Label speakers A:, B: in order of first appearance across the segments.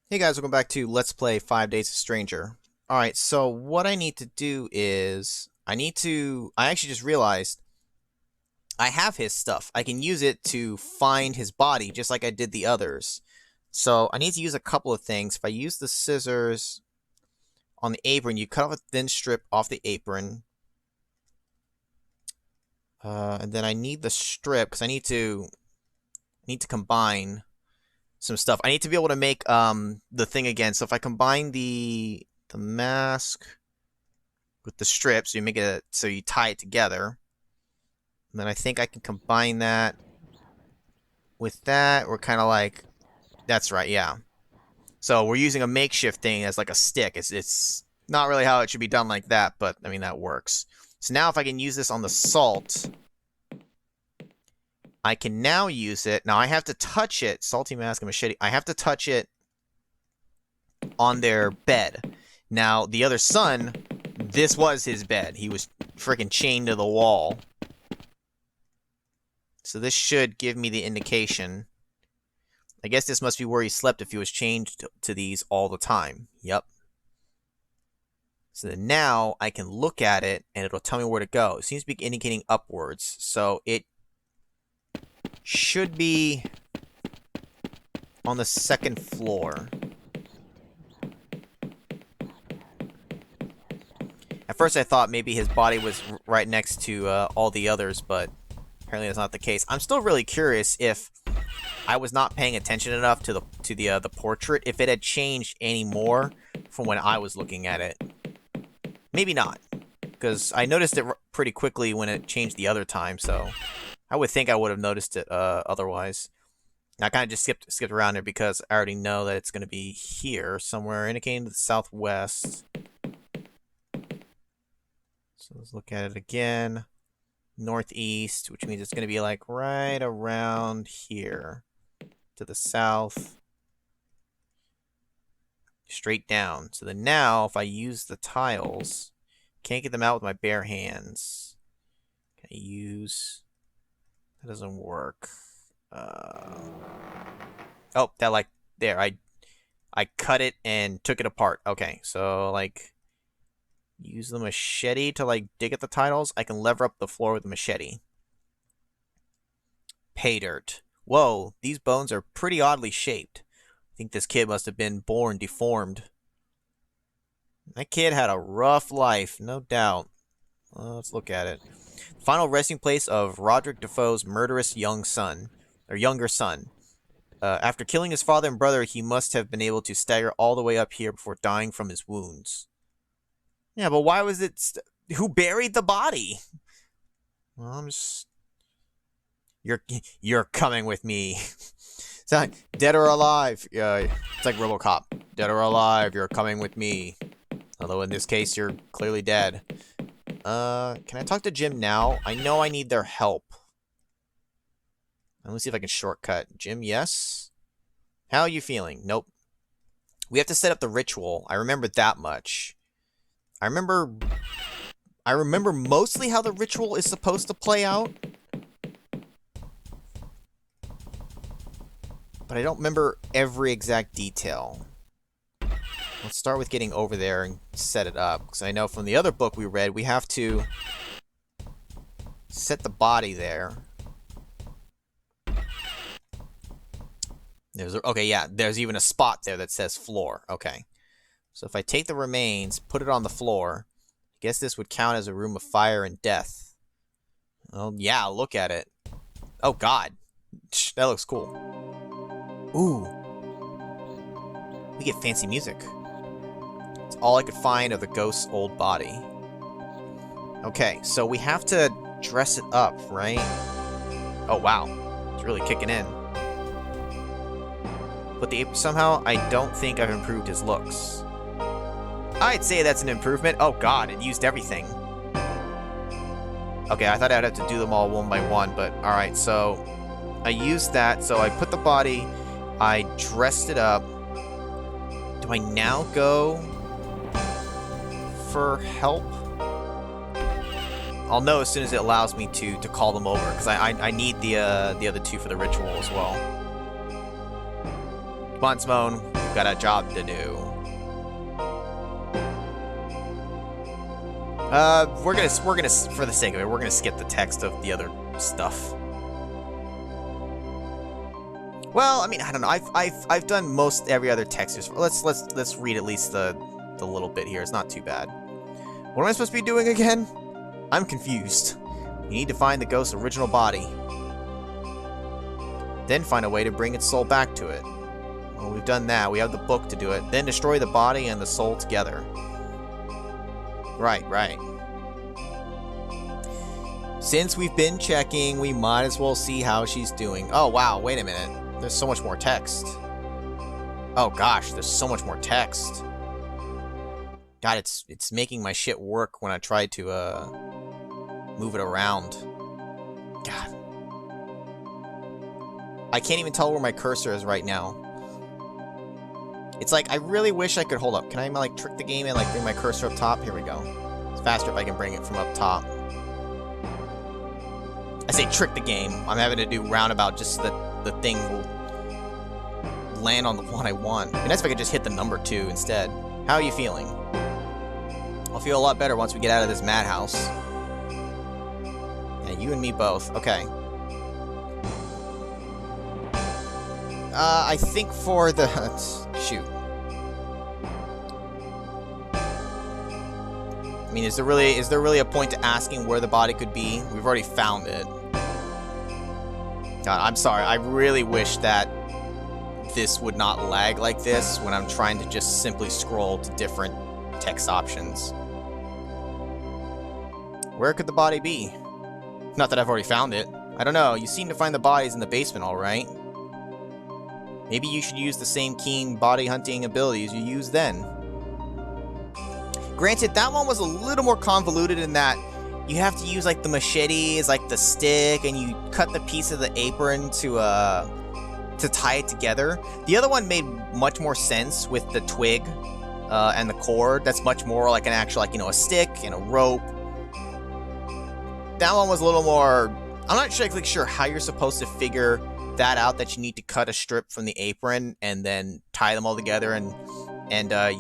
A: Hey guys, welcome back to Let's Play 5 Days of Stranger. Alright, so what I need to do is, I actually just realized I have his stuff. I can use it to find his body, just like I did the others. So I need to use a couple of things. If I use the scissors on the apron, you cut off a thin strip off the apron. And then I need the strip, because I need to combine some stuff. I need to be able to make the thing again. So if I combine the mask with the strip, so you make it so you tie it together, and then I think I can combine that with that. We're kind of like, that's right, yeah. So we're using a makeshift thing as like a stick. It's not really how it should be done like that, but I mean that works. So now if I can use this on the salt, I can now use it. Now I have to touch it, salty mask and machete. I have to touch it on their bed. Now, the other son, this was his bed. He was freaking chained to the wall. So this should give me the indication. I guess this must be where he slept if he was chained to these all the time. Yep. So then now I can look at it and it'll tell me where to go. It seems to be indicating upwards. So it should be on the second floor. At first I thought maybe his body was right next to all the others, but apparently that's not the case. I'm still really curious if I was not paying attention enough to the portrait, if it had changed any more from when I was looking at it. Maybe not, because I noticed it pretty quickly when it changed the other time, so I would think I would have noticed it otherwise. I kind of just skipped around there because I already know that it's going to be here somewhere, indicating to the southwest. So let's look at it again. Northeast, which means it's going to be like right around here. To the south. Straight down. So then now, if I use the tiles, can't get them out with my bare hands. Can I use... That doesn't work. Oh, that like... There, I cut it and took it apart. Okay, so like... Use the machete to like dig at the tiles. I can lever up the floor with the machete. Pay dirt. Whoa, these bones are pretty oddly shaped. I think this kid must have been born deformed. That kid had a rough life, no doubt. Well, let's look at it. Final resting place of Roderick Defoe's murderous younger son. After killing his father and brother, he must have been able to stagger all the way up here before dying from his wounds. Yeah, but why was it... Who buried the body? Well, I'm just... You're coming with me. It's like, dead or alive. Yeah, it's like RoboCop. Dead or alive, you're coming with me. Although in this case, you're clearly dead. Can I talk to Jim now? I know I need their help. Let me see if I can shortcut. Jim, yes? How are you feeling? Nope. We have to set up the ritual. I remember that much. I remember mostly how the ritual is supposed to play out. But I don't remember every exact detail. Let's start with getting over there and set it up. Because I know from the other book we read, we have to set the body there. Okay, yeah, there's even a spot there that says floor. Okay. So if I take the remains, put it on the floor, I guess this would count as a room of fire and death. Oh, yeah, look at it. Oh, God. That looks cool. Ooh. We get fancy music. It's all I could find of the ghost's old body. Okay, so we have to dress it up, right? Oh, wow. It's really kicking in. But somehow, I don't think I've improved his looks. I'd say that's an improvement. Oh, God, it used everything. Okay, I thought I'd have to do them all one by one, but alright, so I used that, so I put the body... I dressed it up. Do I now go for help? I'll know as soon as it allows me to call them over, because I need the other two for the ritual as well. Come on, Simone. got a job to do. We're gonna, for the sake of it, we're gonna skip the text of the other stuff. Well, I mean, I don't know. I've done most every other text. Let's read at least the little bit here. It's not too bad. What am I supposed to be doing again? I'm confused. You need to find the ghost's original body. Then find a way to bring its soul back to it. Well, we've done that. We have the book to do it. Then destroy the body and the soul together. Right. Since we've been checking, we might as well see how she's doing. Oh, wow. Wait a minute. There's so much more text. Oh, gosh. There's so much more text. God, it's making my shit work when I try to, move it around. God. I can't even tell where my cursor is right now. It's like, I really wish I could hold up. Can I, like, trick the game and, like, bring my cursor up top? Here we go. It's faster if I can bring it from up top. I say trick the game. I'm having to do roundabout just so that the thing will land on the one I want. And that's if I could just hit the number 2 instead. How are you feeling? I'll feel a lot better once we get out of this madhouse. Yeah, you and me both. Okay. I think for the... shoot. I mean, is there really a point to asking where the body could be? We've already found it. God, I'm sorry. I really wish that this would not lag like this when I'm trying to just simply scroll to different text options. Where could the body be? Not that I've already found it. I don't know. You seem to find the bodies in the basement, all right? Maybe you should use the same keen body hunting abilities you used then. Granted, that one was a little more convoluted in that you have to use like the machete as like the stick, and you cut the piece of the apron to tie it together. The other one made much more sense with the twig and the cord. That's much more like an actual, like, you know, a stick and a rope. That one was a little more... I'm not exactly sure how you're supposed to figure that out, that you need to cut a strip from the apron and then tie them all together and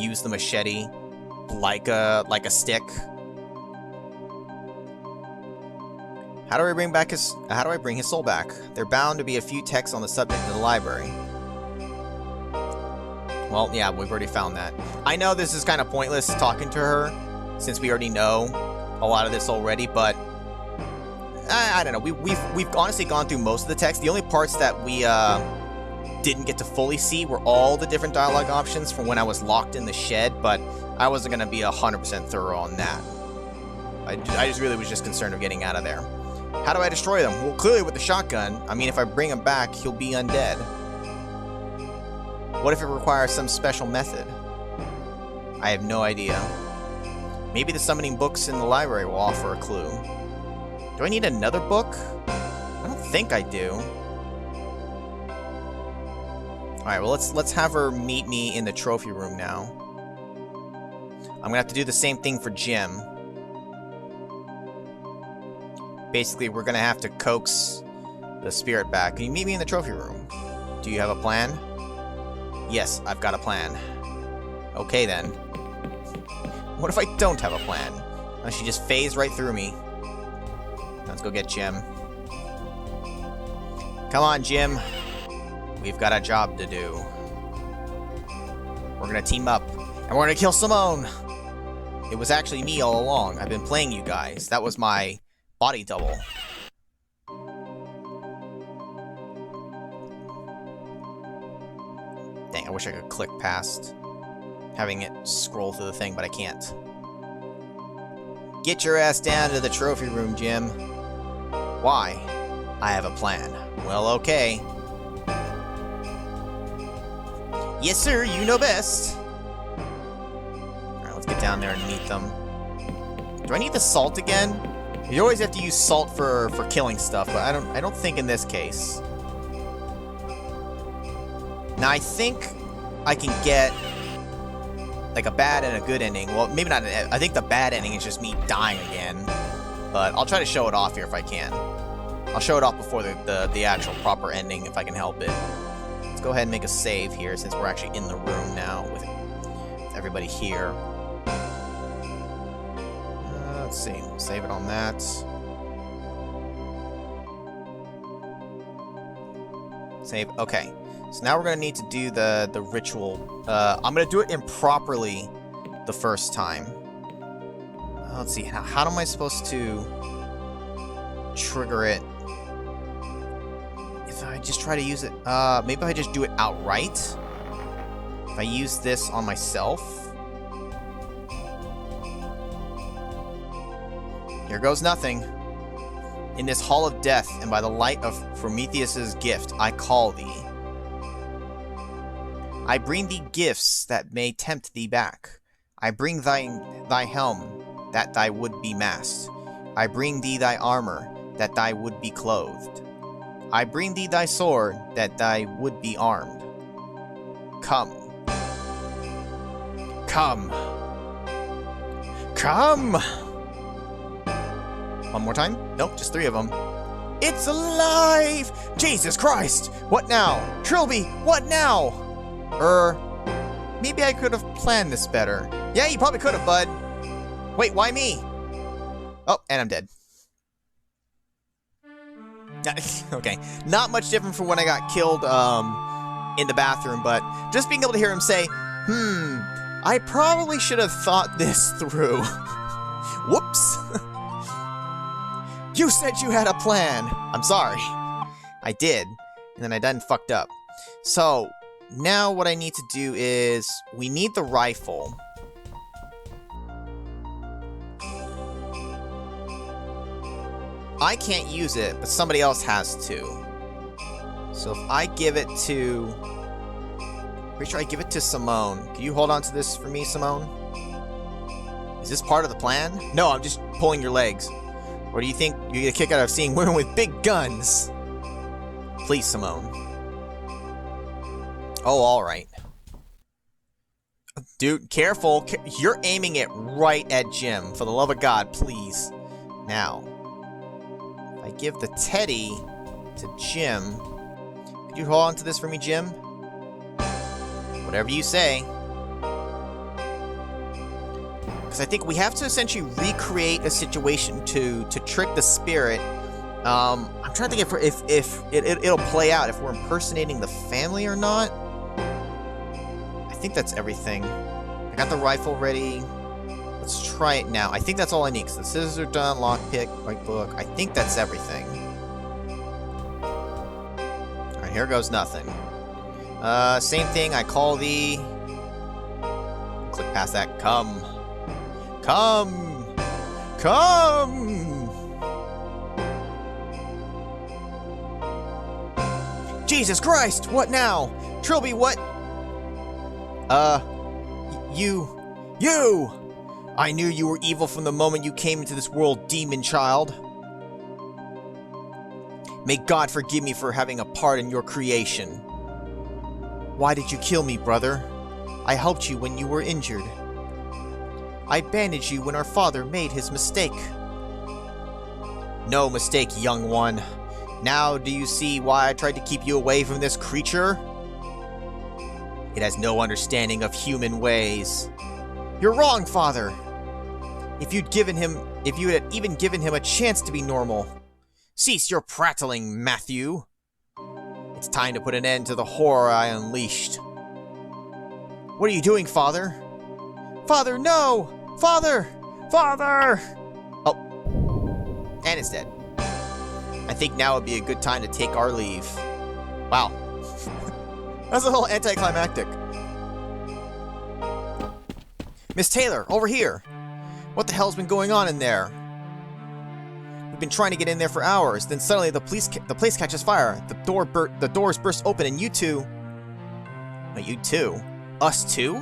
A: use the machete like a stick. How do I bring his soul back? There are bound to be a few texts on the subject in the library. Well, yeah, we've already found that. I know this is kind of pointless talking to her since we already know a lot of this already, but I don't know. We've honestly gone through most of the text. The only parts that we didn't get to fully see were all the different dialogue options from when I was locked in the shed, but I wasn't going to be 100% thorough on that. I just really was just concerned of getting out of there. How do I destroy them? Well, clearly with the shotgun. I mean, if I bring him back, he'll be undead. What if it requires some special method? I have no idea. Maybe the summoning books in the library will offer a clue. Do I need another book? I don't think I do. Alright, well, let's have her meet me in the trophy room now. I'm gonna have to do the same thing for Jim. Basically, we're gonna have to coax the spirit back. Can you meet me in the trophy room? Do you have a plan? Yes, I've got a plan. Okay, then. What if I don't have a plan? She just phased right through me. Let's go get Jim. Come on, Jim. We've got a job to do. We're gonna team up, and we're gonna kill Simone. It was actually me all along. I've been playing you guys. That was my body double. Dang, I wish I could click past having it scroll through the thing, but I can't. Get your ass down to the trophy room, Jim. Why? I have a plan. Well, okay. Yes, sir, you know best. Alright, let's get down there and meet them. Do I need the salt again? You always have to use salt for killing stuff, but I don't think in this case. Now, I think I can get like a bad and a good ending. Well, maybe not. I think the bad ending is just me dying again. But I'll try to show it off here if I can. I'll show it off before the actual proper ending if I can help it. Let's go ahead and make a save here since we're actually in the room now with everybody here. Let's see. Save it on that. Save. Okay. So now we're going to need to do the ritual. I'm going to do it improperly the first time. Let's see. How am I supposed to trigger it? If I just try to use it... maybe I just do it outright? If I use this on myself? Here goes nothing. In this hall of death, and by the light of Prometheus's gift, I call thee. I bring thee gifts that may tempt thee back. I bring thy helm, that thy would be masked. I bring thee thy armor, that thy would be clothed. I bring thee thy sword, that thy would be armed. Come. Come. Come! One more time? Nope, just 3 of them. It's alive! Jesus Christ! What now? Trilby, what now? Maybe I could have planned this better. Yeah, you probably could have, bud. Wait, why me? Oh, and I'm dead. Okay, not much different from when I got killed, in the bathroom, but just being able to hear him say, I probably should have thought this through. Whoops. You said you had a plan. I'm sorry. I did, and then I done fucked up. So, now what I need to do is, we need the rifle. I can't use it, but somebody else has to. So if I give it to... Pretty sure I give it to Simone. Can you hold on to this for me, Simone? Is this part of the plan? No, I'm just pulling your legs. Or do you think you get a kick out of seeing women with big guns? Please, Simone. Oh, alright. Dude, careful. You're aiming it right at Jim. For the love of God, please. Now, if I give the teddy to Jim... Could you hold on to this for me, Jim? Whatever you say. Because I think we have to essentially recreate a situation to trick the spirit. I'm trying to think if it'll play out, if we're impersonating the family or not. I think that's everything. I got the rifle ready. Let's try it now. I think that's all I need, because the scissors are done, lockpick, white book. I think that's everything. Alright, here goes nothing. Same thing, I call thee... Click past that, come. Come! Come! Jesus Christ! What now? Trilby, what? You! I knew you were evil from the moment you came into this world, demon child. May God forgive me for having a part in your creation. Why did you kill me, brother? I helped you when you were injured. I bandaged you when our father made his mistake. No mistake, young one. Now do you see why I tried to keep you away from this creature? It has no understanding of human ways. You're wrong, father. If you had even given him a chance to be normal. Cease your prattling, Matthew. It's time to put an end to the horror I unleashed. What are you doing, father? Father, no! Father! Father! Oh. And it's dead. I think now would be a good time to take our leave. Wow. That's a little anticlimactic. Miss Taylor, over here! What the hell's been going on in there? We've been trying to get in there for hours, then suddenly the place catches fire. The doors burst open and you two... Wait, you two? Us two?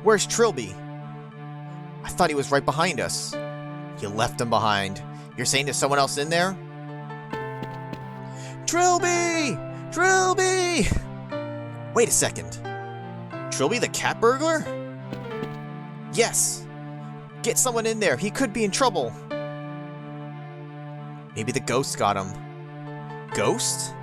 A: Where's Trilby? I thought he was right behind us. You left him behind. You're saying there's someone else in there? Trilby! Trilby! Wait a second. Trilby the cat burglar? Yes. Get someone in there. He could be in trouble. Maybe the ghost got him. Ghost?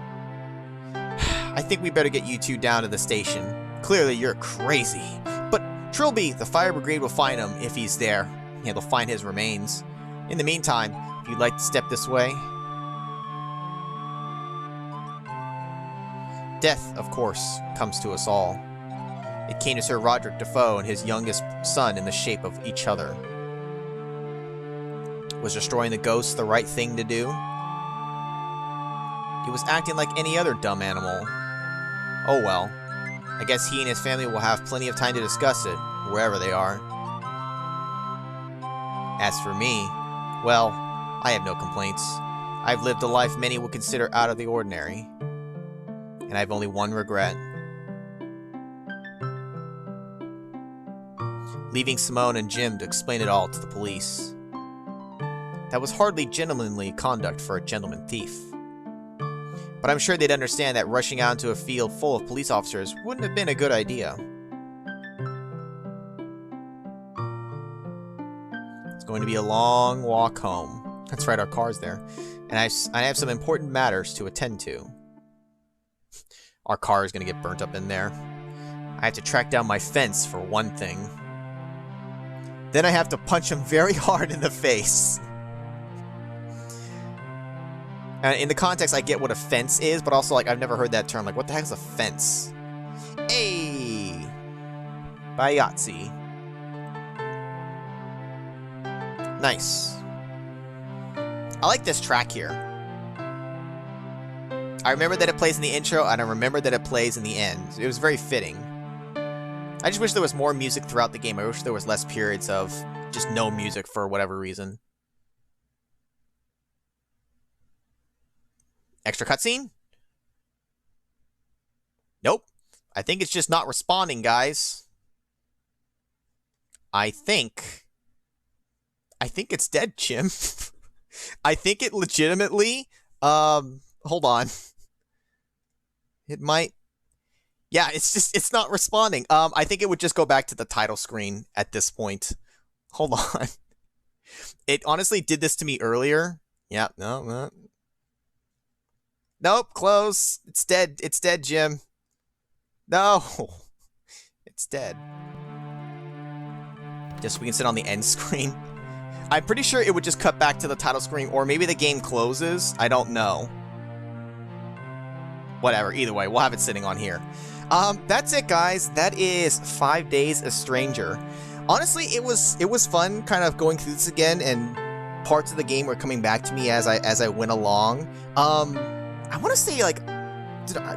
A: I think we better get you two down to the station. Clearly, you're crazy. But Trilby, the fire brigade will find him if he's there. Yeah, they'll find his remains. In the meantime, if you'd like to step this way. Death, of course, comes to us all. It came to Sir Roderick Defoe and his youngest son in the shape of each other. Was destroying the ghosts the right thing to do? He was acting like any other dumb animal. Oh well. I guess he and his family will have plenty of time to discuss it, wherever they are. As for me, well, I have no complaints. I've lived a life many would consider out of the ordinary. And I have only one regret. Leaving Simone and Jim to explain it all to the police. That was hardly gentlemanly conduct for a gentleman thief. But I'm sure they'd understand that rushing out into a field full of police officers wouldn't have been a good idea. It's going to be a long walk home. That's right, our car's there. And I have some important matters to attend to. Our car is going to get burnt up in there. I have to track down my fence, for one thing. Then I have to punch him very hard in the face. In the context, I get what a fence is, but also, like, I've never heard that term. Like, what the heck is a fence? Hey! By Yahtzee. Nice. I like this track here. I remember that it plays in the intro, and I remember that it plays in the end. It was very fitting. I just wish there was more music throughout the game. I wish there was less periods of just no music for whatever reason. Extra cutscene? Nope. I think it's just not responding, guys. I think it's dead, Jim. I think it legitimately... hold on. It might... Yeah, it's not responding. I think it would just go back to the title screen at this point. Hold on. It honestly did this to me earlier. Yeah, no. Nope, close. It's dead. It's dead, Jim. No. It's dead. Just so we can sit on the end screen. I'm pretty sure it would just cut back to the title screen, or maybe the game closes. I don't know. Whatever, either way, we'll have it sitting on here. That's it, guys. That is 5 Days a Stranger. Honestly, it was fun kind of going through this again, and parts of the game were coming back to me as I went along. I want to say, like,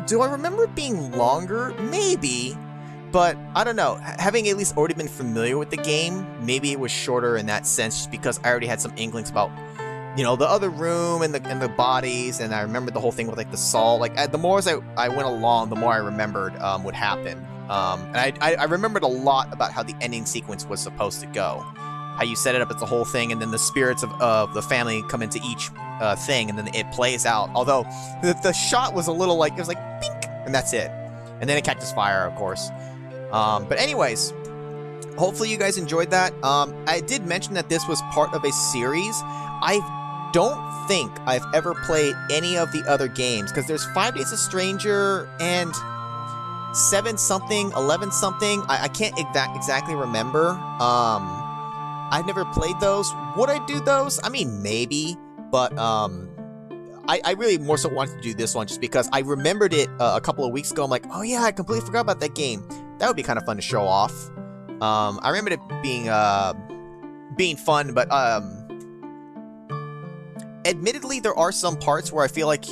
A: do I remember it being longer? Maybe, but I don't know. Having at least already been familiar with the game, maybe it was shorter in that sense, just because I already had some inklings about, you know, the other room and the bodies, and I remembered the whole thing with, like, the Saul. Like, the more as I went along, the more I remembered would happen. And I remembered a lot about how the ending sequence was supposed to go. How you set it up as the whole thing, and then the spirits of the family come into each thing, and then it plays out. Although, the shot was a little like, it was like, bink, and that's it. And then it catches fire, of course. But anyways, hopefully you guys enjoyed that. I did mention that this was part of a series. I don't think I've ever played any of the other games, because there's 5 Days a Stranger and 7-something, 11-something. I can't exactly remember. I've never played those. Would I do those? I mean, maybe, but I really more so wanted to do this one just because I remembered it a couple of weeks ago. I'm like, oh yeah, I completely forgot about that game. That would be kind of fun to show off. I remembered it being fun, but admittedly, there are some parts where I feel like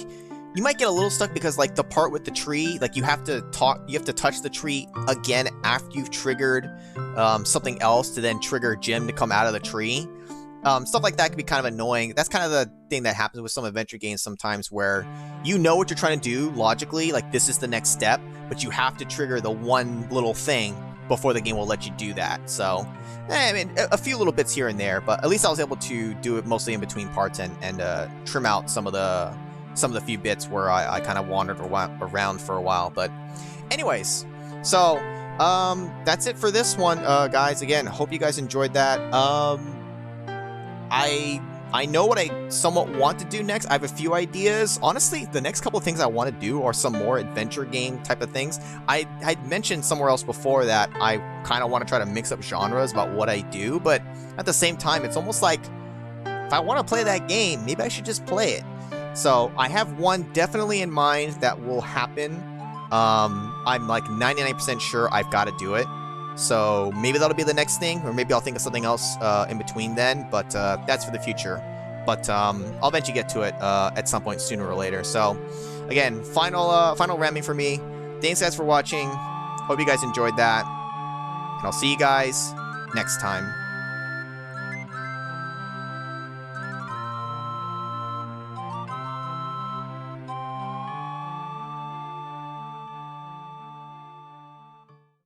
A: you might get a little stuck because, like, the part with the tree, like, you have to touch the tree again after you've triggered something else to then trigger Jim to come out of the tree. Stuff like that can be kind of annoying. That's kind of the thing that happens with some adventure games sometimes, where you know what you're trying to do logically, like this is the next step, but you have to trigger the one little thing before the game will let you do that. So, I mean, a few little bits here and there, but at least I was able to do it mostly in between parts and trim out some of the few bits where I kind of wandered around for a while. But anyways, so that's it for this one, guys. Again, hope you guys enjoyed that. I I know what I somewhat want to do next. I have a few ideas. Honestly, the next couple of things I want to do are some more adventure game type of things. I'd mentioned somewhere else before that I kind of want to try to mix up genres about what I do, but at the same time, it's almost like if I want to play that game, maybe I should just play it. So I have one definitely in mind that will happen. I'm like 99% sure I've got to do it. So maybe that'll be the next thing, or maybe I'll think of something else in between then, but that's for the future. But I'll eventually get to it at some point sooner or later. So again, final ramming for me. Thanks guys for watching. Hope you guys enjoyed that. And I'll see you guys next time.